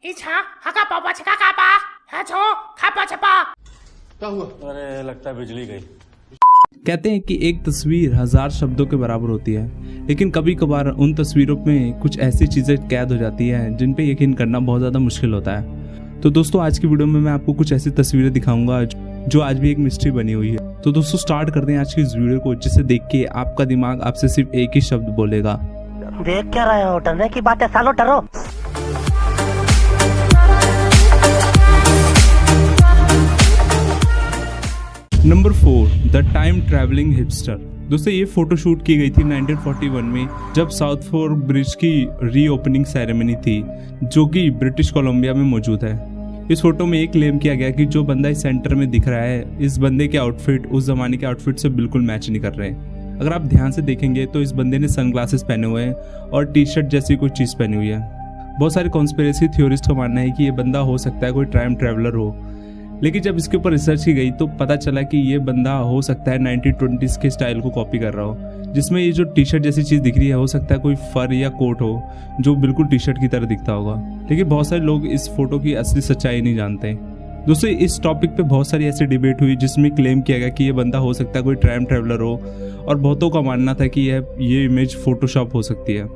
क्या हुआ? अरे लगता है बिजली गई। कहते हैं कि एक तस्वीर 1000 शब्दों के बराबर होती है, लेकिन कभी कभार उन तस्वीरों में कुछ ऐसी चीज़ें कैद हो जाती हैं जिन पे यकीन करना बहुत ज़्यादा मुश्किल होता है। तो दोस्तों आज की वीडियो में मैं आपको कुछ ऐसी तस्वीरें दिखाऊंगा जो आज भी एक मिस्ट्री बनी हुई है। तो दोस्तों स्टार्ट करते हैं आज की इस वीडियो को, जिसे देख के आपका दिमाग आपसे सिर्फ एक ही शब्द बोलेगा, देख क्या रहे हो? डरने की बात है सालो, डरो। Number 4, the time travelling hipster. दोस्तों ये फोटो शूट की गई थी 1941 में, जब साउथ फोर्क ब्रिज की रीओपनिंग सेरेमनी थी, जो कि ब्रिटिश कोलंबिया में मौजूद है। इस फोटो में एक क्लेम किया गया कि जो बंदा इस सेंटर में दिख रहा है, इस बंदे के आउटफिट उस जमाने के आउटफिट से बिल्कुल मैच नहीं कर रहे हैं। अगर आप ध्यान से देखेंगे तो इस बंदे ने सनग्लासेस पहने हुए हैं और टी शर्ट जैसी कोई चीज़ पहनी हुई है। बहुत सारे कॉन्स्पिरेसी थ्योरिस्ट का मानना है कि ये बंदा हो सकता है कोई टाइम ट्रैवलर हो, लेकिन जब इसके ऊपर रिसर्च की गई तो पता चला कि ये बंदा हो सकता है 1920s के स्टाइल को कॉपी कर रहा हो, जिसमें ये जो टी शर्ट जैसी चीज़ दिख रही है हो सकता है कोई फर या कोट हो जो बिल्कुल टी शर्ट की तरह दिखता होगा। लेकिन बहुत सारे लोग इस फोटो की असली सच्चाई नहीं जानते। दोस्तों इस टॉपिक पे बहुत सारी ऐसी डिबेट हुई जिसमें क्लेम किया गया कि ये बंदा हो सकता है कोई टाइम ट्रैवलर हो, और बहुतों का मानना था कि ये इमेज फोटोशॉप हो सकती है।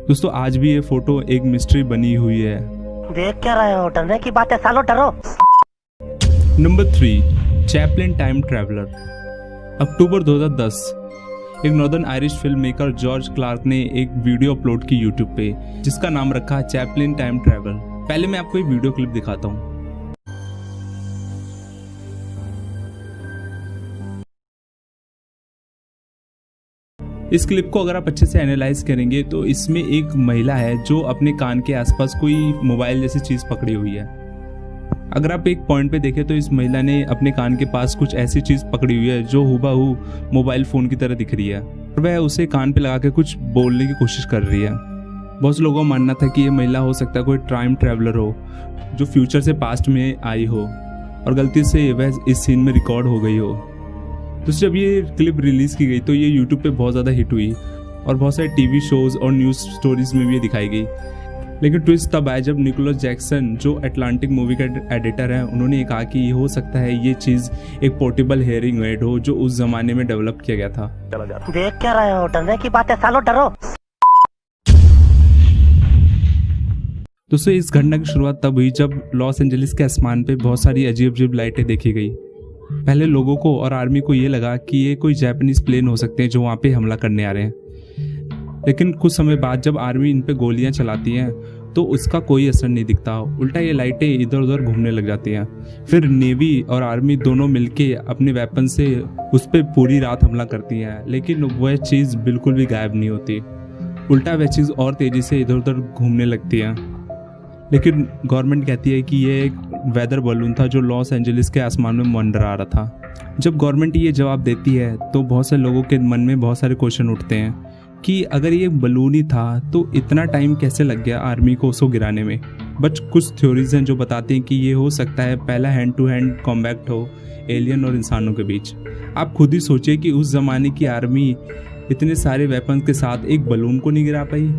दोस्तों आज भी ये फोटो एक मिस्ट्री बनी हुई है। देख क्या रहे हो? डरने की बात है सालो, डरो। Number 3, Chaplin time traveller. October 2010 एक Northern Irish film maker George Clarke ने एक वीडियो अपलोड की यूट्यूब पे, जिसका नाम रखा चैपलिन टाइम ट्रैवल। पहले मैं आपको एक वीडियो क्लिप दिखाता हूँ। इस क्लिप को अगर आप अच्छे से एनालाइज करेंगे तो इसमें एक महिला है जो अपने कान के आसपास कोई मोबाइल जैसी चीज पकड़ी हुई है। अगर आप एक पॉइंट पे देखें तो इस महिला ने अपने कान के पास कुछ ऐसी चीज पकड़ी हुई है जो हूबहू मोबाइल फोन की तरह दिख रही है, और वह उसे कान पे लगा के कुछ बोलने की कोशिश कर रही है। बहुत से लोगों का मानना था कि ये महिला हो सकता है कोई टाइम ट्रैवलर हो जो फ्यूचर से पास्ट में आई हो और गलती से वह इस सीन में रिकॉर्ड हो गई हो। तो जब ये क्लिप रिलीज की गई तो ये यूट्यूब पे बहुत ज़्यादा हिट हुई और बहुत सारे टीवी शोज और न्यूज़ स्टोरीज में भी ये दिखाई गई। लेकिन ट्विस्ट तब आया जब निकोलस जैक्सन, जो अटलांटिक मूवी का एडिटर है, उन्होंने ये कहा कि ये हो सकता है ये चीज़ एक पोर्टेबल हेयरिंग एड हो जो उस जमाने में डेवलप किया गया था। देख क्या रहे हो? डरने की बात है सालो, डरो। दोस्तों इस घटना की शुरुआत तब हुई जब लॉस एंजलिस के आसमान पे बहुत सारी अजीब अजीब लाइटें देखी गई। पहले लोगों को और आर्मी को ये लगा कि ये कोई जापानीज प्लेन हो सकते हैं जो वहाँ पे हमला करने आ रहे हैं, लेकिन कुछ समय बाद जब आर्मी इन पे गोलियां चलाती हैं तो उसका कोई असर नहीं दिखता, उल्टा ये लाइटें इधर उधर घूमने लग जाती हैं। फिर नेवी और आर्मी दोनों मिलके अपने वेपन से उस पर पूरी रात हमला करती हैं, लेकिन वह चीज़ बिल्कुल भी गायब नहीं होती, उल्टा वह चीज़ और तेज़ी से इधर उधर घूमने लगती है। लेकिन गवर्नमेंट कहती है कि ये एक वेदर बलून था जो लॉस एंजलिस के आसमान में मंडरा रहा था। जब गवर्नमेंट ये जवाब देती है तो बहुत से लोगों के मन में बहुत सारे क्वेश्चन उठते हैं कि अगर ये बलून ही था तो इतना टाइम कैसे लग गया आर्मी को उसको गिराने में। बट कुछ थ्योरीज हैं जो बताते हैं कि ये हो सकता है पहला हैंड टू हैंड कॉम्बैट हो एलियन और इंसानों के बीच। आप खुद ही सोचिए कि उस जमाने की आर्मी इतने सारे वेपन्स के साथ एक बलून को नहीं गिरा पाई।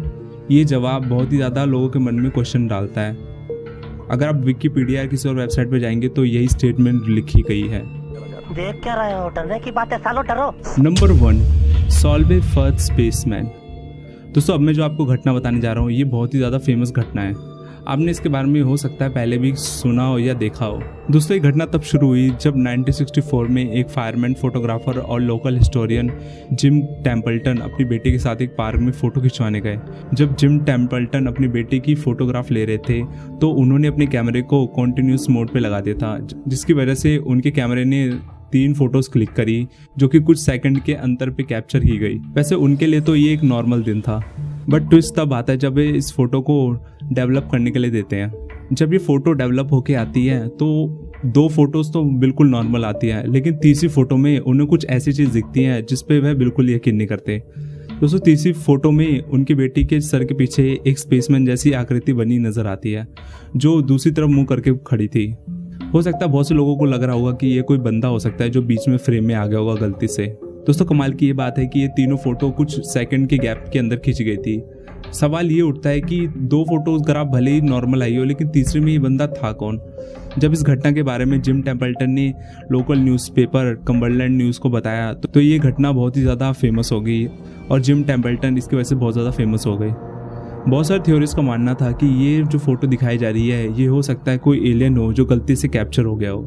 ये जवाब बहुत ही ज़्यादा लोगों के मन में क्वेश्चन डालता है। अगर आप विकिपीडिया या किसी और वेबसाइट पर जाएंगे तो यही स्टेटमेंट लिखी गई है। देख क्या रहे हो? डरने की बात है सालो, डरो। Number 1, solve fourth spaceman. दोस्तों अब मैं जो आपको घटना बताने जा रहा हूँ ये बहुत ही ज़्यादा फेमस घटना है। आपने इसके बारे में हो सकता है पहले भी सुना हो या देखा हो। दोस्तों ये घटना तब शुरू हुई जब 1964 में एक फायरमैन, फोटोग्राफर और लोकल हिस्टोरियन जिम टेम्पल्टन अपनी बेटी के साथ एक पार्क में फ़ोटो खिंचवाने गए। जब जिम टेम्पल्टन अपनी बेटी की फ़ोटोग्राफ ले रहे थे तो उन्होंने अपने कैमरे को कॉन्टिन्यूस मोड पे लगा दिया था, जिसकी वजह से उनके कैमरे ने 3 फोटोज़ क्लिक करी जो कि कुछ सेकंड के अंतर पे कैप्चर की गई। वैसे उनके लिए तो ये एक नॉर्मल दिन था, बट ट्विस्ट तब आता है जब ये इस फोटो को डेवलप करने के लिए देते हैं। जब ये फ़ोटो डेवलप होके आती है तो 2 फोटोज़ तो बिल्कुल नॉर्मल आती है, लेकिन तीसरी फ़ोटो में उन्हें कुछ ऐसी चीज़ दिखती है जिस पे वह बिल्कुल यकीन नहीं करते। दोस्तों तीसरी फ़ोटो में उनकी बेटी के सर के पीछे एक स्पेसमैन जैसी आकृति बनी नज़र आती है जो दूसरी तरफ मुँह करके खड़ी थी। हो सकता है बहुत से लोगों को लग रहा होगा कि ये कोई बंदा हो सकता है जो बीच में फ्रेम में आ गया होगा गलती से। दोस्तों कमाल की ये बात है कि ये तीनों फोटो कुछ सेकंड के गैप के अंदर खींची गई थी, सवाल ये उठता है कि 2 फोटोग्राफ भले ही नॉर्मल आई हो, लेकिन तीसरे में ये बंदा था कौन। जब इस घटना के बारे में जिम टेम्पल्टन ने लोकल न्यूज़पेपर कम्बरलैंड न्यूज़ को बताया तो ये घटना बहुत ही ज़्यादा फेमस हो गई और जिम टेम्पल्टन इसकी वजह से बहुत ज़्यादा फेमस हो गई। बहुत सारे थ्योरीज का मानना था कि ये जो फोटो दिखाई जा रही है ये हो सकता है कोई एलियन हो जो गलती से कैप्चर हो गया हो।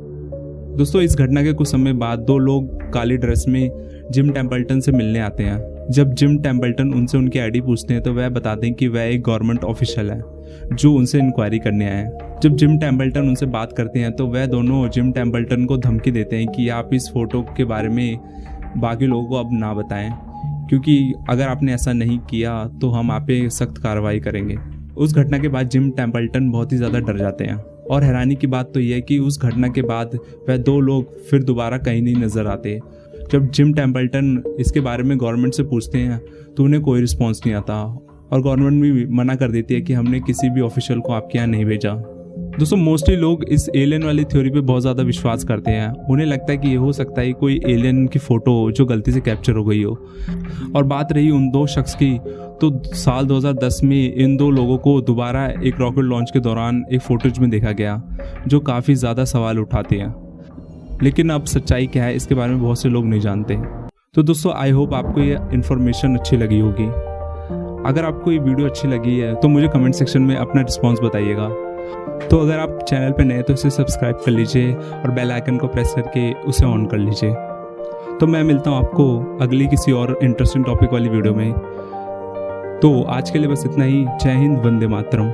दोस्तों, इस घटना के कुछ समय बाद 2 लोग काली ड्रेस में जिम टेम्पल्टन से मिलने आते हैं। जब जिम टेम्पल्टन उनसे उनकी आईडी पूछते हैं तो वह बताते हैं कि वह एक गवर्नमेंट ऑफिशियल है जो उनसे इंक्वायरी करने आए हैं। जब जिम टेम्पल्टन उनसे बात करते हैं तो वह दोनों जिम टेम्पल्टन को धमकी देते हैं कि आप इस फोटो के बारे में बाकी लोगों को अब ना बताएं, क्योंकि अगर आपने ऐसा नहीं किया तो हम आप पे सख्त कार्रवाई करेंगे। उस घटना के बाद जिम टेम्पल्टन बहुत ही ज़्यादा डर जाते हैं और हैरानी की बात तो यह है कि उस घटना के बाद वह 2 लोग फिर दोबारा कहीं नहीं नज़र आते। जब जिम टेम्पल्टन इसके बारे में गवर्नमेंट से पूछते हैं तो उन्हें कोई रिस्पॉन्स नहीं आता और गवर्नमेंट भी मना कर देती है कि हमने किसी भी ऑफिशियल को आपके यहाँ नहीं भेजा। दोस्तों, मोस्टली लोग इस एलियन वाली थ्योरी पे बहुत ज़्यादा विश्वास करते हैं। उन्हें लगता है कि ये हो सकता है कोई एलियन की फ़ोटो जो गलती से कैप्चर हो गई हो। और बात रही उन 2 शख्स की, तो साल 2010 में इन 2 लोगों को दोबारा एक रॉकेट लॉन्च के दौरान एक फुटेज में देखा गया जो काफ़ी ज़्यादा सवाल उठाते हैं। लेकिन अब सच्चाई क्या है इसके बारे में बहुत से लोग नहीं जानते। तो दोस्तों, आई होप आपको ये इन्फॉर्मेशन अच्छी लगी होगी। अगर आपको ये वीडियो अच्छी लगी है तो मुझे कमेंट सेक्शन में अपना रिस्पॉन्स बताइएगा। तो अगर आप चैनल पे नए तो इसे सब्सक्राइब कर लीजिए और बेल आइकन को प्रेस करके उसे ऑन कर लीजिए। तो मैं मिलता हूँ आपको अगली किसी और इंटरेस्टिंग टॉपिक वाली वीडियो में। तो आज के लिए बस इतना ही। जय हिंद, वंदे मातरम।